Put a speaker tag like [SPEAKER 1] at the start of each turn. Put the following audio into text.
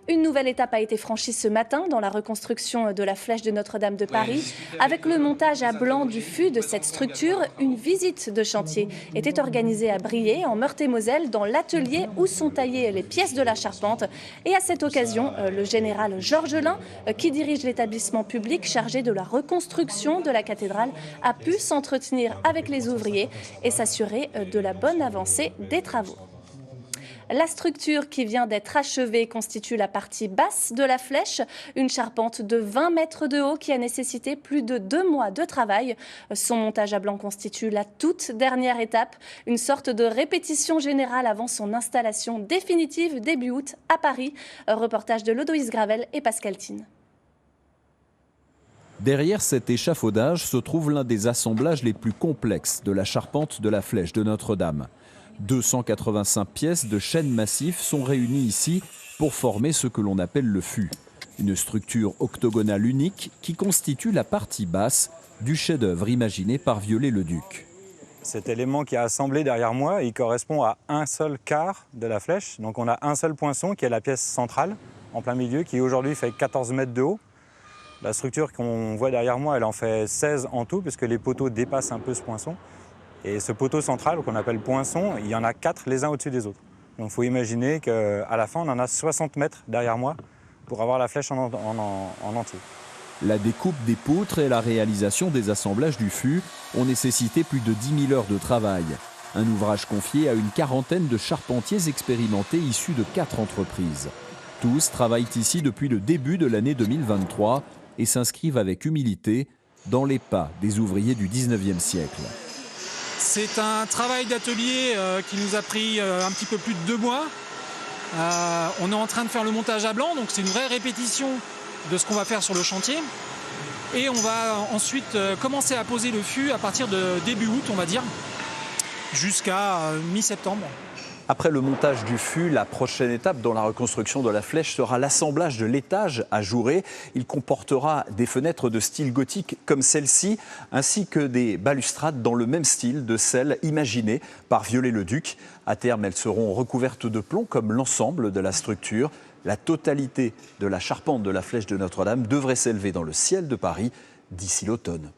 [SPEAKER 1] Une nouvelle étape a été franchie ce matin dans la reconstruction de la flèche de Notre-Dame de Paris. Avec le montage à blanc du fût de cette structure, une visite de chantier était organisée à Briey, en Meurthe-et-Moselle, dans l'atelier où sont taillées les pièces de la charpente. Et à cette occasion, le général Georges Lin, qui dirige l'établissement public chargé de la reconstruction de la cathédrale, a pu s'entretenir avec les ouvriers et s'assurer de la bonne avancée des travaux. La structure qui vient d'être achevée constitue la partie basse de la flèche, une charpente de 20 mètres de haut qui a nécessité plus de 2 mois de travail. Son montage à blanc constitue la toute dernière étape, une sorte de répétition générale avant son installation définitive début août à Paris. Reportage de Lodoïs Gravel et Pascal Tine.
[SPEAKER 2] Derrière cet échafaudage se trouve l'un des assemblages les plus complexes de la charpente de la flèche de Notre-Dame. 285 pièces de chêne massif sont réunies ici pour former ce que l'on appelle le fût. Une structure octogonale unique qui constitue la partie basse du chef-d'œuvre imaginé par Viollet-le-Duc.
[SPEAKER 3] Cet élément qui est assemblé derrière moi, il correspond à un seul quart de la flèche. Donc on a un seul poinçon qui est la pièce centrale en plein milieu qui aujourd'hui fait 14 mètres de haut. La structure qu'on voit derrière moi, elle en fait 16 en tout puisque les poteaux dépassent un peu ce poinçon. Et ce poteau central qu'on appelle poinçon, il y en a 4 les uns au-dessus des autres. Donc il faut imaginer qu'à la fin, on en a 60 mètres derrière moi pour avoir la flèche en entier.
[SPEAKER 2] La découpe des poutres et la réalisation des assemblages du fût ont nécessité plus de 10 000 heures de travail. Un ouvrage confié à une quarantaine de charpentiers expérimentés issus de 4 entreprises. Tous travaillent ici depuis le début de l'année 2023 et s'inscrivent avec humilité dans les pas des ouvriers du 19e siècle.
[SPEAKER 4] C'est un travail d'atelier qui nous a pris un petit peu plus de 2 mois. On est en train de faire le montage à blanc, donc c'est une vraie répétition de ce qu'on va faire sur le chantier. Et on va ensuite commencer à poser le fût à partir de début août, on va dire, jusqu'à mi-septembre.
[SPEAKER 2] Après le montage du fût, la prochaine étape dans la reconstruction de la flèche sera l'assemblage de l'étage ajouré. Il comportera des fenêtres de style gothique comme celle-ci, ainsi que des balustrades dans le même style de celles imaginées par Viollet-le-Duc. À terme, elles seront recouvertes de plomb comme l'ensemble de la structure. La totalité de la charpente de la flèche de Notre-Dame devrait s'élever dans le ciel de Paris d'ici l'automne.